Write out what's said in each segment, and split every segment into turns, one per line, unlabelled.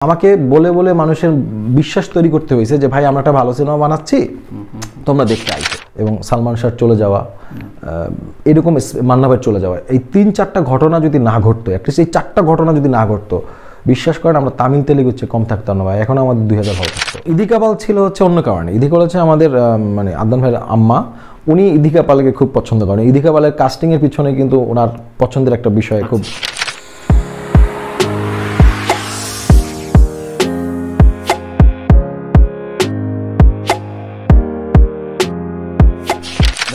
আমাকে বলে বলে মানুষের বিশ্বাস তৈরি করতে হয়েছে যে ভাই আমরা একটা ভালো সিনেমা বানাচ্ছি, তোমরা দেখতে আইছো। এবং সালমান শাহ চলে যাওয়া, এরকম মান্না ভাই চলে যাওয়া, এই ৩-৪টা ঘটনা যদি না ঘটতো, অ্যাটলিস্ট এই 4টা ঘটনা যদি না ঘটতো, বিশ্বাস করেন আমরা তামিল তেলেগু হচ্ছে কম থাকতাম না ভাই, এখন আমাদের 2000 ভালো থাকতো। ইদিকা পাল ছিল হচ্ছে অন্য কারণে। ইদিকা পাল হচ্ছে আমাদের মানে আদনান ভাইয়ের আম্মা, উনি ইদিকা পালকে খুব পছন্দ করেন। ইদিকা পালের কাস্টিংয়ের পিছনে কিন্তু ওনার পছন্দের একটা বিষয় খুব।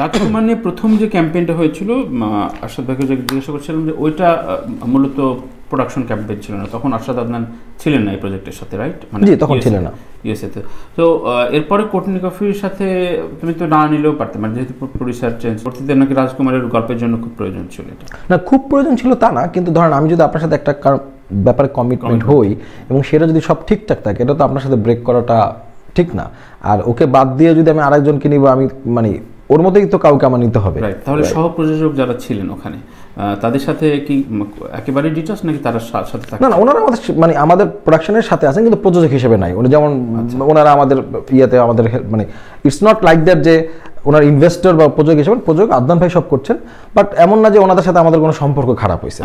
রাজকুমার নিয়ে প্রথম যে ক্যাম্পেইনটা হয়েছিল, আরশাদ ভাইকে জিজ্ঞাসা করছিলাম যে ওইটা মূলত প্রোডাকশন ক্যাম্পেইন ছিল না, তখন আরশাদ আদনান ছিলেন না এই প্রজেক্টের সাথে, রাইট?
মানে জি, তখন ছিলেন না
ইউএসএতে। তো এরপরে কোটনি কফির সাথে তুমি তো না নিলেও পারতে, মানে যেহেতু প্রডিউসার চেঞ্জ করতে, নাকি রাজকুমারের গল্পের জন্য খুব প্রয়োজন ছিল এটা?
না, খুব প্রয়োজন ছিল তা না, কিন্তু ধরেন আমি যদি আপনার সাথে একটা ব্যাপারে কমিটমেন্ট হই এবং সেটা যদি সব ঠিকঠাক থাকে, এটা তো আপনার সাথে ব্রেক করাটা ঠিক না। আর ওকে বাদ দিয়ে যদি আমি আরেকজনকে নিব, আমি মানে ওর মধ্যেই তো কাউকে আমার নিতে হবে।
তাহলে সহ প্রযোজক যারা ছিলেন ওখানে, তাদের সাথে কি একেবারে ডিটেলস নাকি তারা সাথে থাকে?
না, ওনারা আমাদের মানে আমাদের প্রোডাকশনের সাথে আছেন, কিন্তু প্রযোজক হিসেবে নাই। উনি যেমন ওনারা আমাদের ইয়েতে আমাদের মানে ইটস নট লাইক দ্যাট যে ওনার ইনভেস্টর বা প্রযোজক হিসেবে, প্রযোজক আদনান ভাই সব করছেন, বাট এমন না যে ওনাদের সাথে আমাদের কোনো সম্পর্ক খারাপ হয়েছে।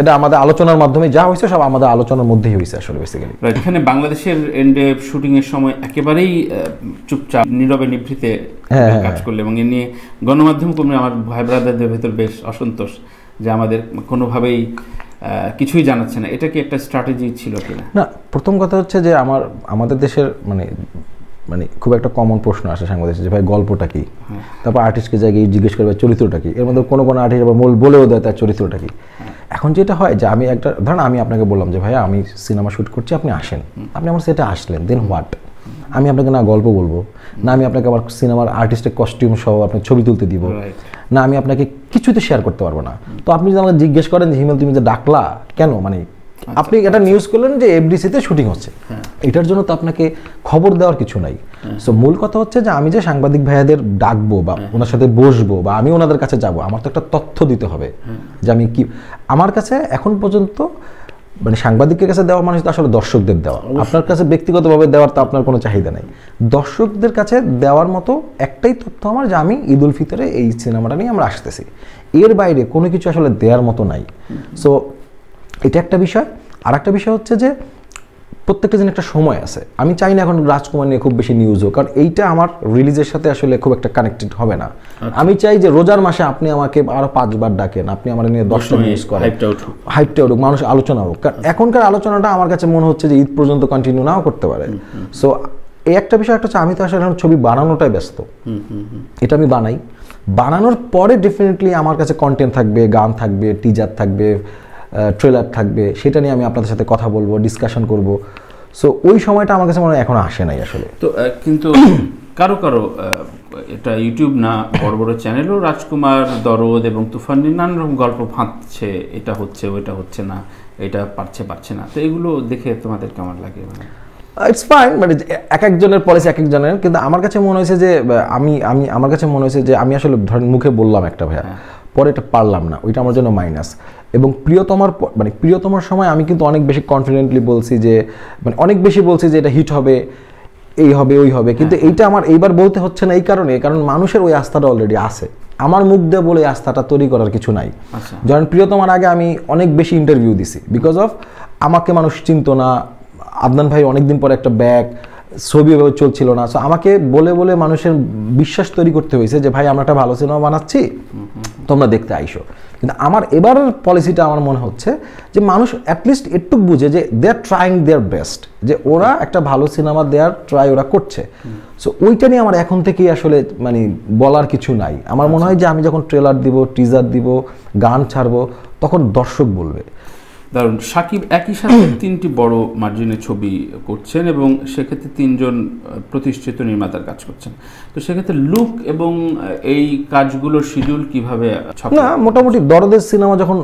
এটা আমাদের আলোচনার মাধ্যমে যা হয়েছে সব আমাদের আলোচনার মধ্যেই হয়েছে আসলে বেসিক্যালি।
এখানে বাংলাদেশের এন্ডে শুটিং এর সময় একেবারেই চুপচাপ নীরবে নিভৃতে কাজ করলে, এবং এ নিয়ে গণমাধ্যম কর্মী আমার ভাই ব্রাদারদের ভেতর বেশ অসন্তোষ যে আমাদের কোনোভাবেই কিছুই জানাচ্ছে না। এটা কি একটা স্ট্র্যাটেজি ছিল কিনা?
না, প্রথম কথা হচ্ছে যে আমাদের দেশের মানে খুব একটা কমন প্রশ্ন আসে সাংবাদিক, যে ভাই গল্পটা কি, তারপর আর্টিস্টকে জায়গায় জিজ্ঞেস করবে চরিত্রটা কি। এর মধ্যে কোনো আর্টিস্ট আবার বলেও দেয় তার চরিত্রটা কি। এখন যেটা হয় যে আমি একটা ধরেন আমি আপনাকে বললাম যে ভাই আমি সিনেমা শুট করছি, আপনি আসেন, আপনি আমার সেটা আসলেন, দেন হোয়াট? আমি আপনাকে না গল্প বলবো, না আমি আপনাকে আমার সিনেমার আর্টিস্টের কস্টিউম সহ আপনার ছবি তুলতে দিব, না আমি আপনাকে কিছুতে শেয়ার করতে পারবো না। তো আপনি যদি আমাকে জিজ্ঞেস করেন যে হিমেল তুমি যে ডাকলা কেন, মানে আপনি একটা নিউজ করলেন যে এফডিসিতে শুটিং হচ্ছে, এটার জন্য তো আপনাকে খবর দেওয়ার কিছু নাই। সো মূল কথা হচ্ছে যে আমি যে সাংবাদিক ভাইয়াদের ডাকবো বা ওনার সাথে বসবো বা আমি ওনাদের কাছে যাব, আমার তো একটা তথ্য দিতে হবে যে আমি কি। আমার কাছে এখন পর্যন্ত মানে সাংবাদিকের কাছে দেওয়া মানুষ তো আসলে দর্শকদের দেওয়া, আপনার কাছে ব্যক্তিগতভাবে দেওয়ার তো আপনার কোনো চাহিদা নাই। দর্শকদের কাছে দেওয়ার মতো একটাই তথ্য আমার, যে আমি ঈদ উল ফিতরে এই সিনেমাটা নিয়ে আমরা আসতেছি, এর বাইরে কোনো কিছু আসলে দেওয়ার মতো নাই। সো এটা একটা বিষয়। আর একটা বিষয় হচ্ছে যে প্রত্যেকটা দিন একটা সময় আছে। আমি চাই না এখন রাজকুমার নিয়ে খুব বেশি নিউজ হোক, কারণ এইটা আমার রিলিজের সাথে আসলে খুব একটা কানেক্টেড হবে না। আমি চাই যে রোজার মাসে আপনি আমাকে আরো 5 বার ডাকেন, আপনি আমার নিয়ে 10টা নিউজ করেন, হাইপটা উঠুক, মানুষ আলোচনা হোক। কারণ এখনকার আলোচনাটা আমার কাছে মনে হচ্ছে যে ঈদ পর্যন্ত কন্টিনিউ নাও করতে পারে। সো এই একটা বিষয় একটা হচ্ছে, আমি তো আসলে এখন ছবি বানানোটাই ব্যস্ত। এটা আমি বানানোর পরে ডেফিনেটলি আমার কাছে কন্টেন্ট থাকবে, গান থাকবে, টিজার থাকবে, ট্রেলার থাকবে, সেটা নিয়ে আমি আপনাদের সাথে কথা বলবো, ডিসকাশন করব। সো ওই সময়টা আমার কাছে মনে হয় এখন আসে নাই আসলে।
তো কিন্তু কারো এটা ইউটিউব না, বড় বড় চ্যানেলও রাজকুমার, দরদ এবং তুফান নিয়ে নানান রকম গল্প ভাঁজছে, এটা হচ্ছে ওইটা হচ্ছে না, এটা পারছে না। তো এগুলো দেখে তোমাদের কেমন লাগে?
ইটস ফাইন, মানে এক একজনের পলিসি এক একজনের, কিন্তু আমার কাছে মনে হয়েছে যে আমার কাছে মনে হয়েছে যে আমি আসলে ধরেন মুখে বললাম একটা ভাইয়া, পরে এটা পারলাম না, ওইটা আমার জন্য মাইনাস। এবং প্রিয়তমার সময় আমি কিন্তু অনেক বেশি কনফিডেন্টলি বলছি যে মানে অনেক বেশি বলছি যে এটা হিট হবে, এই হবে ওই হবে, কিন্তু এইটা আমার এইবার বলতে হচ্ছে না। এই কারণ মানুষের ওই আস্থাটা অলরেডি আছে, আমার মুখ দিয়ে বলে আস্থাটা তৈরি করার কিছু নাই। যখন প্রিয়তমার আগে আমি অনেক বেশি ইন্টারভিউ দিছি, বিকজ অফ আমাকে মানুষ চিনতো না, আদনান ভাই অনেকদিন পরে একটা ব্যাগ, ছবি এভাবে চলছিল না। সো আমাকে বলে বলে মানুষের বিশ্বাস তৈরি করতে হয়েছে যে ভাই আমরা একটা ভালো সিনেমা বানাচ্ছি, তোমরা দেখতে আইসো। কিন্তু আমার এবারের পলিসিটা আমার মনে হচ্ছে যে মানুষ অ্যাটলিস্ট একটু বুঝে যে দে আর ট্রাইং দেয়ার বেস্ট, যে ওরা একটা ভালো সিনেমা দেওয়ার ট্রাই ওরা করছে। সো ওইটা নিয়ে আমার এখন থেকেই আসলে মানে বলার কিছু নাই। আমার মনে হয় যে আমি যখন ট্রেলার দিব, টিজার দিব, গান ছাড়বো, তখন দর্শক বলবে।
দারুণ। শাকিব একই সাথে 3টি বড় মার্জিনের ছবি করছেন এবং সেক্ষেত্রে 3 জন প্রতিষ্ঠিত নির্মাতার কাজ করছেন। তো সেক্ষেত্রে লুক এবং এই কাজগুলোর শিডিউল কিভাবে?
না, মোটামুটি দরদের সিনেমা যখন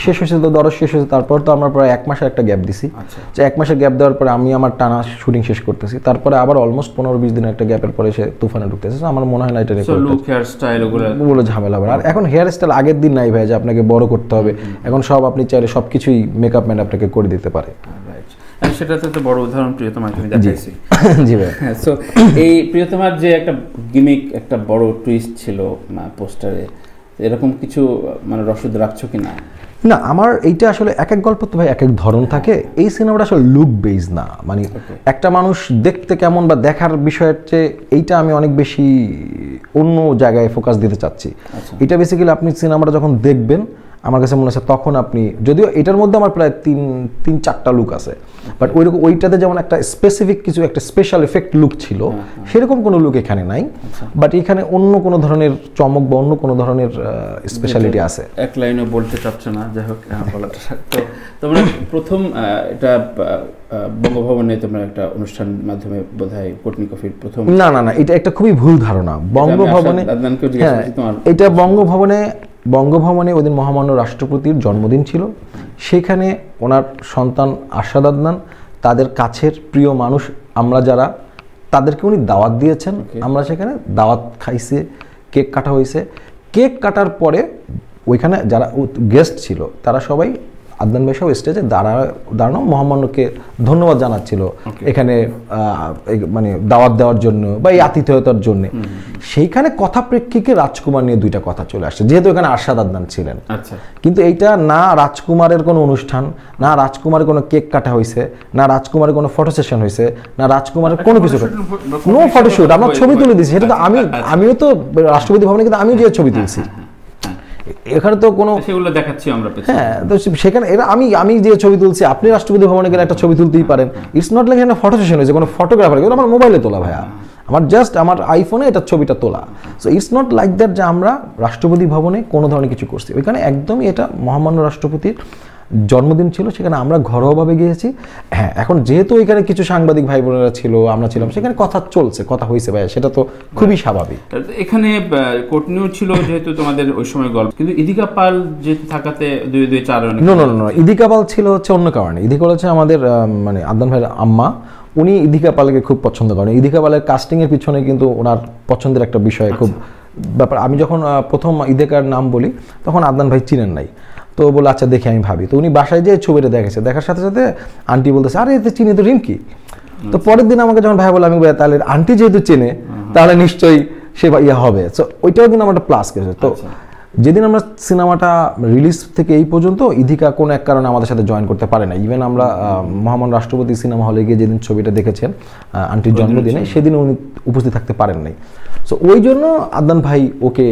শেষ হয়েছে, তো দরদ শেষ হয়েছে, তারপর তো আমরা প্রায় 1 মাসের একটা গ্যাপ দিছি। যে 1 মাসের গ্যাপ দেওয়ার পরে আমি আমার টানা শুটিং শেষ করতেছি, তারপরে আবার অলমোস্ট 15-20 দিনের একটা গ্যাপের পরে সে তুফানে ঢুকতেছে। আমার মনে হয় না এটা
লুক, হেয়ার স্টাইল
ওগুলো ঝামেলা হবে। আর এখন হেয়ার স্টাইল আগের দিন নাই ভাই যে আপনাকে বড় করতে হবে, এখন সব আপনি চাইলে সব কিছুই মেকআপ ম্যান আপনাকে করে দিতে পারে।
সেটাতে তো বড় উদাহরণ প্রিয়তমাকে আমি দেখাইছি।
জি ভাই।
সো এই প্রিয়তমার যে একটা গিমিক, একটা বড় টুইস্ট ছিল পোস্টারে, এরকম কিছু মানে রসদ রাখছো কিনা?
না, আমার এইটা আসলে এক এক গল্প তো ভাই এক এক ধরন থাকে। এই সিনেমাটা আসলে লুক বেস না, মানে একটা মানুষ দেখতে কেমন বা দেখার বিষয়ের চেয়ে এইটা আমি অনেক বেশি অন্য জায়গায় ফোকাস দিতে চাচ্ছি। এটা বেসিক্যালি আপনি সিনেমাটা যখন দেখবেন আমার কাছে মনে হচ্ছে তখন আপনি, যদিও এটার মধ্যে আমার প্রায় তিন চারটা লুক আছে, বাট ওইরকম ওইটাতে যেমন একটা স্পেসিফিক কিছু একটা স্পেশাল এফেক্ট লুক ছিল সেরকম কোনো লুক এখানে নাই, বাট এখানে অন্য কোনো ধরনের চমক বা অন্য কোনো ধরনের স্পেশালিটি আছে।
এক লাইনে বলতে চাচ্ছ না, যাই হোক বলাটা। তো তোমরা প্রথম এটা বঙ্গভবনে তোমরা একটা অনুষ্ঠানের মাধ্যমে বোধহয় কোটনিকফির প্রথম,
না না না, এটা একটা খুবই ভুল ধারণা। বঙ্গভবনে, এটা বঙ্গভবনে ওই দিন মহামান্য রাষ্ট্রপতির জন্মদিন ছিল, সেখানে ওনার সন্তান আরশাদ আদনান, তাদের কাছের প্রিয় মানুষ আমরা যারা, তাদেরকে উনি দাওয়াত দিয়েছেন, আমরা সেখানে দাওয়াত খাইছে, কেক কাটা হয়েছে। কেক কাটার পরে ওইখানে যারা গেস্ট ছিল তারা সবাই আদনান ভাই সব স্টেজে দাঁড়ানো মহামান্যকে ধন্যবাদ জানাচ্ছিল এখানে মানে দাওয়াত দেওয়ার জন্য বা এই আতিথেয়তার জন্য। সেইখানে কথা প্রেক্ষিকে রাজকুমার নিয়ে দুইটা কথা চলে আসছে, যেহেতু এখানে আরশাদ আদনান ছিলেন। কিন্তু এইটা না রাজকুমারের কোনো অনুষ্ঠান, না রাজকুমারের কোনো কেক কাটা হয়েছে, না রাজকুমারের কোনো ফটো সেশন হয়েছে, না রাজকুমারের কোনো কিছু, নো ফটোশুট। আমরা ছবি তুলে দিয়েছি, সেটা তো আমিও তো রাষ্ট্রপতি ভবনে কিন্তু আমিও যে ছবি তুলছি, এখানে তো কোনো
সেগুলো দেখাচ্ছি আমরা।
হ্যাঁ, তো সেখানে এরা আমি যে ছবি তুলছি, আপনি রাষ্ট্রপতি ভবনে গেলে একটা ছবি তুলতেই পারেন। ইটস নট লাইক এখানে ফটো সেশন হয়েছে, কোনো ফটোগ্রাফার, কিন্তু আমার মোবাইলে তোলা ভাইয়া, আমার জাস্ট আমার আইফোনে এটা ছবিটা তোলা। So it's not like that যে আমরা রাষ্ট্রপতি ভবনে কোনো ধরনের কিছু করছি। ওইখানে একদমই এটা মহামান্য রাষ্ট্রপতির জন্মদিন ছিল, সেখানে আমরা ঘরোয়াভাবে গিয়েছি। হ্যাঁ, এখন যেহেতু এখানে কিছু সাংবাদিক ভাই বোনেরা ছিল, আমরা ছিলাম, সেখানে কথা চলছে, কথা হয়েছে ভাই, সেটা তো খুবই স্বাভাবিক।
এখানে কোটনিও ছিল যেহেতু তোমাদের ওই সময় গল্প, কিন্তু ইদিকা পাল যেহেতু থাকাতে 2-4
নো, ইদিকা পাল ছিল হচ্ছে অন্য কারণে। ইদিকা হচ্ছে আমাদের মানে আদনান ভাইয়ের আম্মা, উনি ইদিকা পালকে খুব পছন্দ করেন। ইদিকা পালের কাস্টিংয়ের পিছনে কিন্তু ওনার পছন্দের একটা বিষয় খুব ব্যাপার। আমি যখন প্রথম ইদিকার নাম বলি তখন আদনান ভাই চিনেন নাই, তো বলে আচ্ছা দেখি আমি ভাবি। তো উনি বাসায় যেয়ে ছবিটা দেখেছে, দেখার সাথে সাথে আন্টি বলতেছে আরে এতে চিনি তো রিঙ্কি। তো পরের দিন আমাকে যখন ভাই বলে, আমি বলি তাহলে আন্টি যেহেতু চেনে তাহলে নিশ্চয়ই সে ইয়ে হবে। সো ওইটাও কিন্তু আমার একটা প্লাস গেছে। তো যেদিন আমরা সিনেমাটা রিলিজ থেকে এই পর্যন্ত ইদিকা কোনো এক কারণে আমাদের সাথে জয়েন করতে পারে না। ইভেন আমরা মহামান্য রাষ্ট্রপতি সিনেমা হলে গিয়ে যেদিন ছবিটা দেখেছেন আন্টির জন্মদিনে, সেদিন উনি উপস্থিত থাকতে পারেন নাই। সো ওই জন্য আদনান ভাই ওকে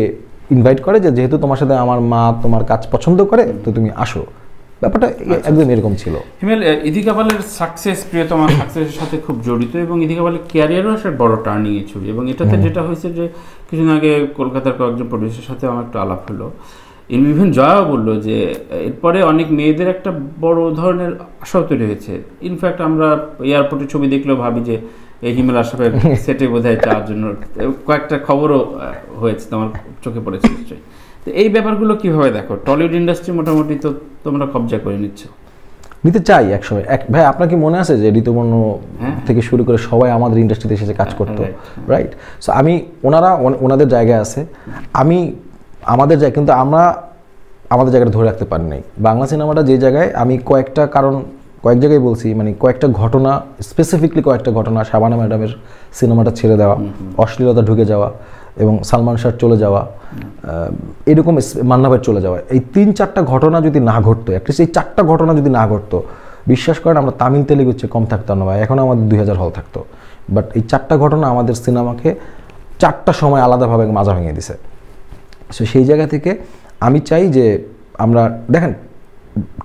ইনভাইট করে যে যেহেতু তোমার সাথে আমার মা তোমার কাজ পছন্দ করে, তো তুমি আসো। ব্যাপারটা একদম এরকম ছিল।
হিমেল, ইদিকা পালের সাকসেস প্রিয়তমার সাকসেসের সাথে খুব জড়িত, এবং ইদিকা পালের ক্যারিয়ারও একটা বড় টার্নিং এর ছবি। এবং এটাতে যেটা হয়েছে যে কিছুদিন আগে কলকাতার কয়েকজন প্রডিউসারের সাথে আমার একটু আলাপ হলো, ইভেন জয়াও বললো যে এরপরে অনেক মেয়েদের একটা বড় ধরনের আশাও তৈরি হয়েছে। ইনফ্যাক্ট আমরা এয়ারপোর্টে ছবি দেখলেও ভাবি যে এই হিমেল আশরাফের সেটে বোধহয় যাওয়ার জন্য কয়েকটা খবরও হয়েছে, তোমার চোখে পড়েছে নিশ্চয়ই। তো এই ব্যাপারগুলো কিভাবে দেখো? টলিউড ইন্ডাস্ট্রি মোটামুটি তো তোমরা কবজা করে নিচ্ছ।
নিতে চাই একসময়। ভাই আপনার কি মনে আছে যে ঋতুপর্ণ থেকে শুরু করে সবাই আমাদের ইন্ডাস্ট্রিতে এসে কাজ করতো, রাইট? সো আমি ওনাদের জায়গায় আছে, আমি আমাদের জায়গায়, কিন্তু আমরা আমাদের জায়গাটা ধরে রাখতে পারি নাই। বাংলা সিনেমাটা যে জায়গায়, আমি কয়েক জায়গায় বলছি, মানে কয়েকটা ঘটনা, স্পেসিফিকলি কয়েকটা ঘটনা, শাবানা ম্যাডামের সিনেমাটা ছেড়ে দেওয়া, অশ্লীলতা ঢুকে যাওয়া, এবং সালমান শাহ চলে যাওয়া, এরকম মান্না ভাই চলে যাওয়া, এই 3-4টা ঘটনা যদি না ঘটতো, অ্যাটলিস্ট এই 4টা ঘটনা যদি না ঘটতো, বিশ্বাস করেন আমরা তামিল তেলেগু হচ্ছে কম থাকতাম না ভাই, এখন আমাদের 2000 হল থাকতো। বাট এই 4টা ঘটনা আমাদের সিনেমাকে 4টা সময় আলাদাভাবে মাজা ভেঙে দিছে। সো সেই জায়গা থেকে আমি চাই যে আমরা, দেখেন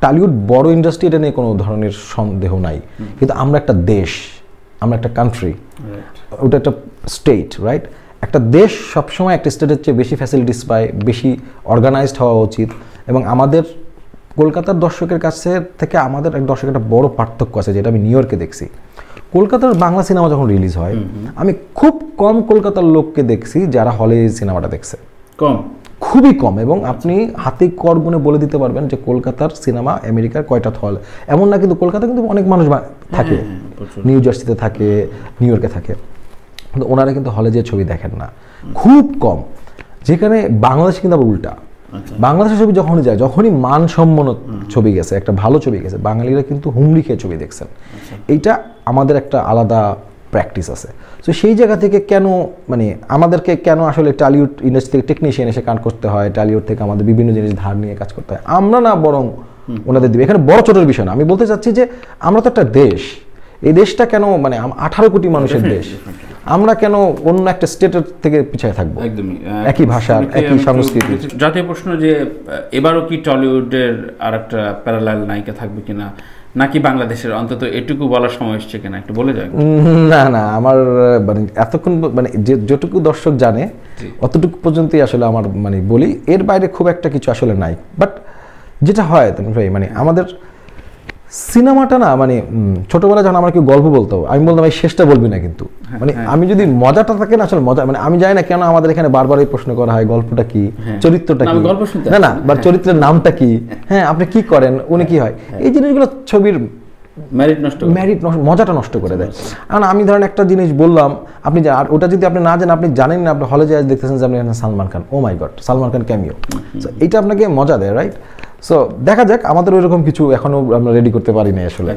টলিউড বড় ইন্ডাস্ট্রি, এটা নিয়ে কোনো ধরনের সন্দেহ নাই, কিন্তু আমরা একটা দেশ, আমরা একটা কান্ট্রি, ওটা একটা স্টেট, রাইট? একটা দেশ সবসময় একটা স্টেটের চেয়ে বেশি ফ্যাসিলিটিস পায়, বেশি অর্গানাইজড হওয়া উচিত। এবং আমাদের কলকাতার দর্শকের কাছে থেকে আমাদের এক দর্শকের একটা বড় পার্থক্য আছে, যেটা আমি নিউ ইয়র্কে দেখছি। কলকাতার বাংলা সিনেমা যখন রিলিজ হয়, আমি খুব কম কলকাতার লোককে দেখছি যারা হলে সিনেমাটা দেখছে, খুবই কম। এবং আপনি হাতে কর গুনে বলে দিতে পারবেন যে কলকাতার সিনেমা আমেরিকার কয়টা হল, এমন না। কিন্তু কলকাতা কিন্তু অনেক মানুষ থাকে, নিউ জার্সিতে থাকে, নিউ ইয়র্কে থাকে, কিন্তু ওনারা কিন্তু হলে যে ছবি দেখেন না, খুব কম। যেখানে বাংলাদেশ কিন্তু আবার উল্টা, বাংলাদেশের ছবি যখনই যায়, যখনই মানসম্পন্ন ছবি গেছে, একটা ভালো ছবি গেছে, বাঙালিরা কিন্তু হুমড়ি খেয়ে ছবি দেখছেন। এইটা আমাদের একটা আলাদা প্র্যাকটিস আছে। তো সেই জায়গা থেকে কেন মানে আমাদেরকে কেন আসলে টলিউড ইন্ডাস্ট্রি থেকে টেকনিশিয়ান এসে কাজ করতে হয়, টলিউড থেকে আমাদের বিভিন্ন জিনিস ধার নিয়ে কাজ করতে হয়, আমরা না বরং ওনাদের দিবে। এখানে বড় ছোটোর বিষয় না, আমি বলতে চাচ্ছি যে আমরা তো একটা দেশ, এই দেশটা কেন মানে 18 কোটি মানুষের দেশ, আমরা কেন অন্য একটা স্টেটের থেকে পিছিয়ে থাকবো?
একদমই
একই ভাষা, একই সংস্কৃতি।
জাতীয় প্রশ্ন যে এবারও কি টলিউডের আর একটা প্যারালাল নায়িকা থাকবে কিনা, নাকি বাংলাদেশের অন্তত এটুকু বলার সময় এসছে কিনা, একটু বলে যায়।
না না, আমার মানে এতক্ষণ মানে যেটুকু দর্শক জানে অতটুকু পর্যন্তই আসলে আমার মানে বলি, এর বাইরে খুব একটা কিছু আসলে নাই। বাট যেটা হয় ভাই মানে আমাদের সিনেমাটা না মানে ছোটবেলায় যখন আমার কেউ গল্প বলতো, আমি বলতাম এই শেষটা বলবি না কিন্তু, মানে আমি যদি মজাটা থাকে না আসলে মজা, মানে আমি জানি না কেন আমাদের এখানে বারবার এই প্রশ্ন করা হয় গল্পটা কি, চরিত্রটা কি, না না বা চরিত্রের নামটা কি, হ্যাঁ আপনি কি করেন, উনি কি হয়, এই জিনিসগুলো ছবির ম্যারিট নষ্ট, মজাটা নষ্ট করে দেয়। কারণ আমি ধরেন একটা জিনিস বললাম, আপনি আর ওটা যদি আপনি না জানেন, আপনি জানেন না, আপনি হলে যায় দেখতেছেন যে আপনি এখানে সালমান খান, ও মাই গড সালমান খান ক্যামিও, এটা আপনাকে মজা দেয়, রাইট? সো দেখা যাক, আমাদের ওইরকম কিছু এখনো আমরা রেডি করতে পারি না আসলে।